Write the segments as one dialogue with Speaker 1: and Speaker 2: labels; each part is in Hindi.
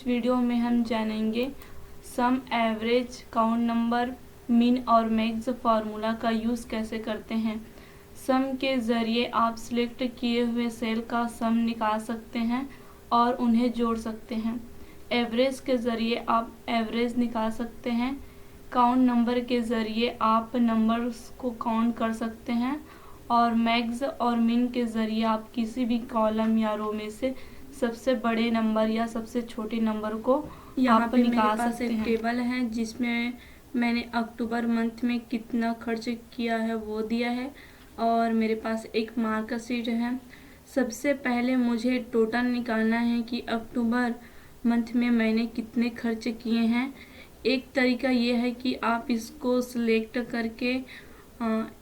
Speaker 1: वीडियो में हम जानेंगे सम, एवरेज, काउंट नंबर, मीन और मैक्स फार्मूला का यूज़ कैसे करते हैं। सम के ज़रिए आप सिलेक्ट किए हुए सेल का सम निकाल सकते हैं और उन्हें जोड़ सकते हैं। एवरेज के ज़रिए आप एवरेज निकाल सकते हैं। काउंट नंबर के ज़रिए आप नंबर्स को काउंट कर सकते हैं और मैक्स और मिन के ज़रिए आप किसी भी कॉलम या रो में से सबसे बड़े नंबर या सबसे छोटे नंबर को
Speaker 2: यहाँ
Speaker 1: आप
Speaker 2: पे
Speaker 1: निकाल
Speaker 2: मेरे पास
Speaker 1: सकते
Speaker 2: एक
Speaker 1: हैं।
Speaker 2: टेबल है जिसमें मैंने अक्टूबर मंथ में कितना खर्च किया है वो दिया है और मेरे पास एक मार्कर शीट है। सबसे पहले मुझे टोटल निकालना है कि अक्टूबर मंथ में मैंने कितने खर्च किए हैं। एक तरीका ये है कि आप इसको सिलेक्ट करके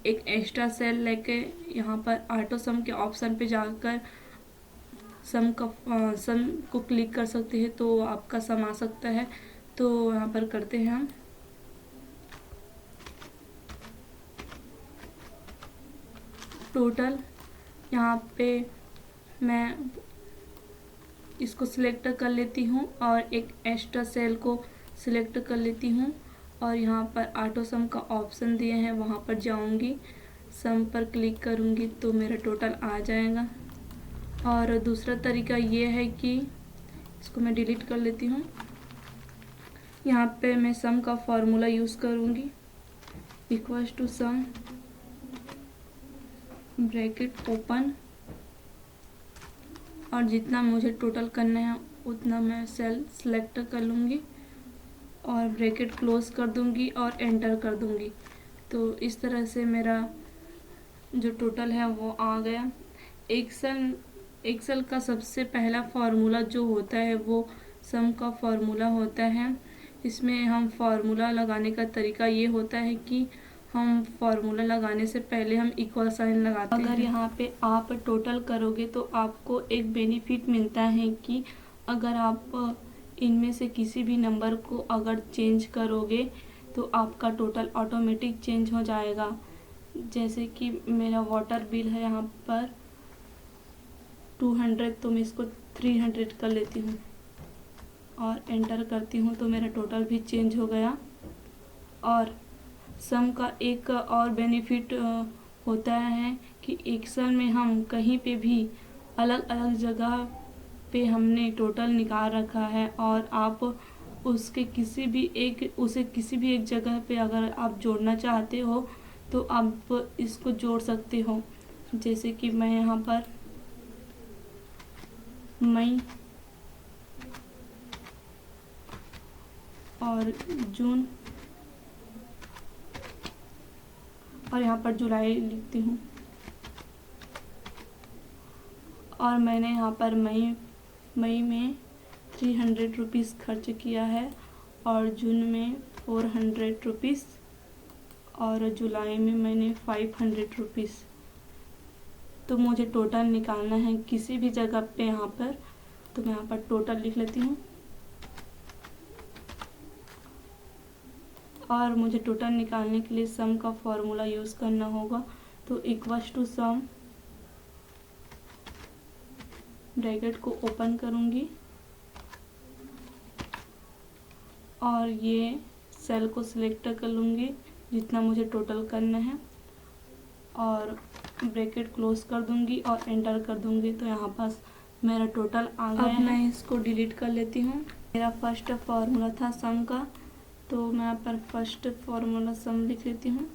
Speaker 2: एक एक्स्ट्रा सेल लेके यहाँ पर ऑटो सम के ऑप्शन पे जाकर सम को क्लिक कर सकते हैं तो आपका सम आ सकता है। तो यहाँ पर करते हैं हम टोटल। यहाँ पे मैं इसको सिलेक्ट कर लेती हूँ और एक एक्स्ट्रा सेल को सिलेक्ट कर लेती हूँ और यहाँ पर ऑटो सम का ऑप्शन दिए हैं, वहाँ पर जाऊँगी, सम पर क्लिक करूँगी तो मेरा टोटल आ जाएगा। और दूसरा तरीका ये है कि इसको मैं डिलीट कर लेती हूँ। यहाँ पे मैं सम का फॉर्मूला यूज़ करूँगी, equals to sum, bracket open, और जितना मुझे टोटल करना है उतना मैं सेल सेलेक्ट कर लूँगी और ब्रैकेट क्लोज कर दूँगी और एंटर कर दूँगी। तो इस तरह से मेरा जो टोटल है वो आ गया। एक्सेल का सबसे पहला फार्मूला जो होता है वो सम का फार्मूला होता है। इसमें हम फार्मूला लगाने का तरीका ये होता है कि हम फार्मूला लगाने से पहले हम इक्वल साइन लगाते हैं।
Speaker 1: अगर यहाँ पे आप टोटल करोगे तो आपको एक बेनिफिट मिलता है कि अगर आप इनमें से किसी भी नंबर को अगर चेंज करोगे तो आपका टोटल ऑटोमेटिक चेंज हो जाएगा। जैसे कि मेरा वाटर बिल है यहाँ पर 200, तो मैं इसको 300 कर लेती हूँ और एंटर करती हूँ तो मेरा टोटल भी चेंज हो गया। और सम का एक और बेनिफिट होता है कि एक्सेल में हम कहीं पे भी अलग अलग जगह पे हमने टोटल निकाल रखा है और आप उसे किसी भी एक जगह पे अगर आप जोड़ना चाहते हो तो आप इसको जोड़ सकते हो। जैसे कि मैं यहाँ पर मई और जून और यहाँ पर जुलाई लिखती हूँ और मैंने यहाँ पर मई में 300 रुपीज़ खर्च किया है और जून में 400 रुपीज़ और जुलाई में मैंने 500 रुपीज़। तो मुझे टोटल निकालना है किसी भी जगह पे यहाँ पर, तो मैं यहाँ पर टोटल लिख लेती हूँ और मुझे टोटल निकालने के लिए सम का फॉर्मूला यूज़ करना होगा। तो इक्वल्स टू सम, ब्रैकेट को ओपन करूँगी और ये सेल को सिलेक्ट कर लूँगी जितना मुझे टोटल करना है और ब्रैकेट क्लोज कर दूँगी और एंटर कर दूँगी। तो यहाँ पास मेरा टोटल आ गया है। मैं इसको डिलीट कर लेती हूँ। मेरा फर्स्ट फार्मूला था सम का, तो मैं यहाँ पर फर्स्ट फार्मूला सम लिख लेती हूँ।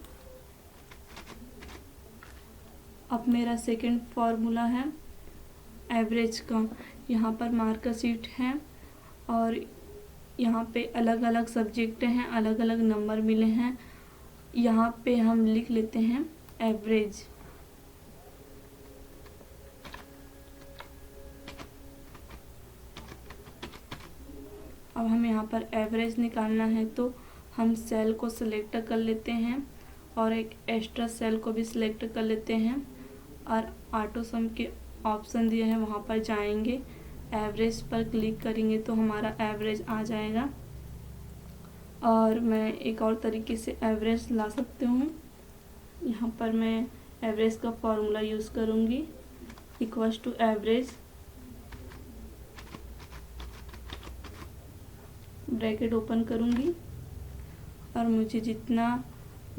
Speaker 1: अब मेरा सेकंड फार्मूला है एवरेज का। यहाँ पर मार्कर शीट है और यहाँ पे अलग अलग सब्जेक्ट हैं, अलग अलग नंबर मिले हैं। यहाँ पे हम लिख लेते हैं एवरेज। अब हम यहाँ पर एवरेज निकालना है तो हम सेल को सिलेक्ट कर लेते हैं और एक एक्स्ट्रा सेल को भी सिलेक्ट कर लेते हैं और ऑटो सम के ऑप्शन दिए हैं वहाँ पर जाएंगे, एवरेज पर क्लिक करेंगे तो हमारा एवरेज आ जाएगा। और मैं एक और तरीके से एवरेज ला सकती हूँ। यहाँ पर मैं एवरेज का फॉर्मूला यूज़ करूँगी, equals to average
Speaker 2: bracket open करूँगी और मुझे जितना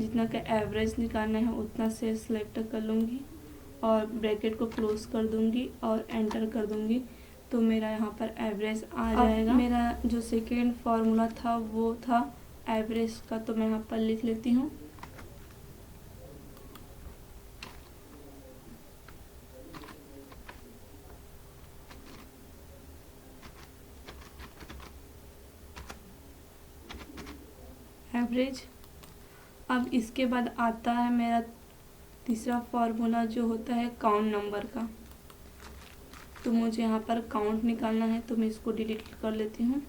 Speaker 2: का एवरेज निकालना है उतना से सिलेक्ट कर लूँगी और ब्रैकेट को क्लोज कर दूँगी और एंटर कर दूँगी, तो मेरा यहाँ पर एवरेज आ जाएगा। मेरा जो सेकेंड फार्मूला था वो था एवरेज का, तो मैं यहाँ पर लिख लेती हूँ। एवरेज। अब इसके बाद आता है मेरा तीसरा फार्मूला जो होता है काउंट नंबर का। तो मुझे यहाँ पर काउंट निकालना है, तो मैं इसको डिलीट कर लेती हूँ।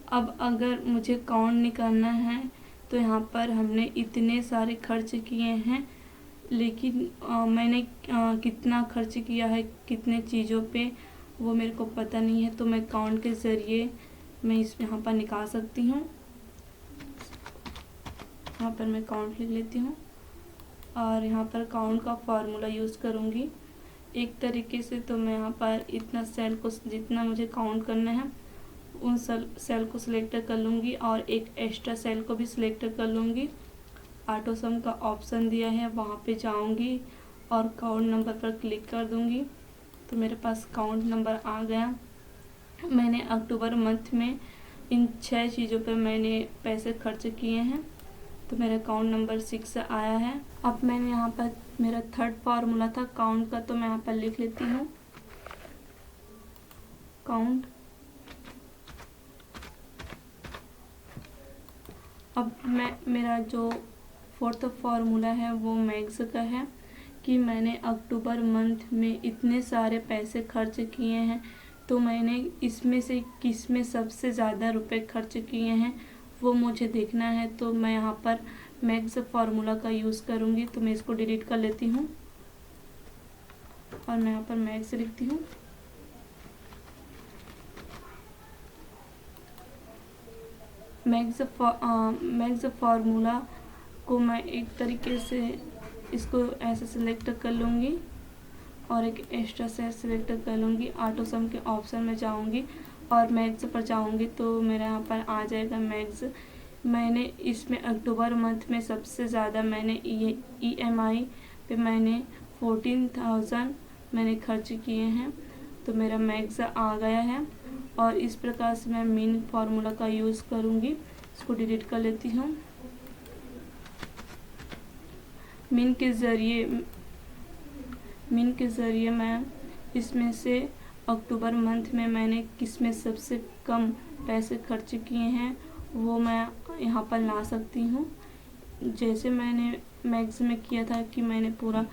Speaker 2: अब अगर मुझे काउंट निकालना है तो यहाँ पर हमने इतने सारे खर्च किए हैं, लेकिन मैंने कितना खर्च किया है कितने चीज़ों पे वो मेरे को पता नहीं है, तो मैं काउंट के ज़रिए मैं यहाँ पर निकाल सकती हूँ। यहाँ पर मैं काउंट लिख लेती हूँ और यहाँ पर काउंट का फार्मूला यूज़ करूँगी एक तरीके से। तो मैं यहाँ पर इतना सेल को जितना मुझे काउंट करना है उन सेल को सिलेक्ट कर लूँगी और एक एक्स्ट्रा सेल को भी सिलेक्ट कर लूँगी। ऑटो सम का ऑप्शन दिया है, वहाँ पे जाऊँगी और काउंट नंबर पर क्लिक कर दूँगी, तो मेरे पास काउंट नंबर आ गया। मैंने अक्टूबर मंथ में इन 6 चीज़ों पर मैंने पैसे खर्च किए हैं, तो मेरा काउंट नंबर 6 आया है। अब मैंने यहाँ पर मेरा थर्ड फार्मूला था काउंट का, तो मैं यहाँ पर लिख लेती हूँ काउंट। अब मेरा जो फोर्थ फार्मूला है वो मैक्स का है कि मैंने अक्टूबर मंथ में इतने सारे पैसे खर्च किए हैं, तो मैंने इसमें से किस में सबसे ज़्यादा रुपए खर्च किए हैं वो मुझे देखना है। तो मैं यहाँ पर मैक्स फार्मूला का यूज़ करूँगी, तो मैं इसको डिलीट कर लेती हूँ और मैं यहाँ पर मैक्स लिखती हूँ। मैक्स फार्मूला को मैं एक तरीके से इसको ऐसे सिलेक्ट कर लूँगी और एक एक्स्ट्रा से सिलेक्ट कर लूँगी। ऑटो सम के ऑप्शन में जाऊँगी और मैक्स पर जाऊँगी, तो मेरा यहाँ पर आ जाएगा मैक्स। मैंने इसमें अक्टूबर मंथ में सबसे ज़्यादा मैंने EMI पे मैंने 14,000 मैंने खर्च किए हैं, तो मेरा मैक्स आ गया है। और इस प्रकार से मैं मीन फार्मूला का यूज़ करूँगी। इसको डिलीट कर लेती हूँ। मीन के ज़रिए मैं इसमें से अक्टूबर मंथ में मैंने किस में सबसे कम पैसे खर्च किए हैं वो मैं यहाँ पर ला सकती हूँ। जैसे मैंने मैक्स में किया था कि मैंने पूरा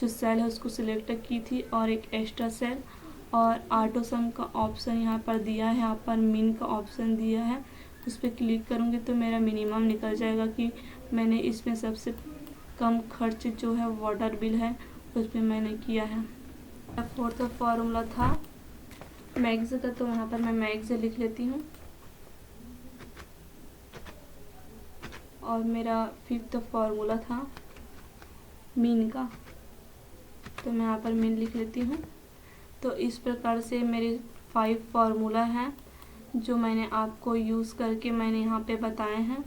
Speaker 2: जो सेल है उसको सिलेक्ट की थी और एक एक्स्ट्रा सेल और ऑटो सम का ऑप्शन यहाँ पर दिया है, यहाँ पर मीन का ऑप्शन दिया है, उस पर क्लिक करूँगी तो मेरा मिनिमम निकल जाएगा कि मैंने इसमें सबसे कम खर्च जो है वाटर बिल है उस पर मैंने किया है। फोर्थ फार्मूला था मैक्स का, तो यहाँ पर मैं मैक्स लिख लेती हूँ। और मेरा फिफ्थ फार्मूला था मीन का, तो मैं यहाँ पर मीन लिख लेती हूँ। तो इस प्रकार से मेरे 5 फार्मूला हैं जो मैंने आपको यूज़ करके मैंने यहाँ पे बताए हैं।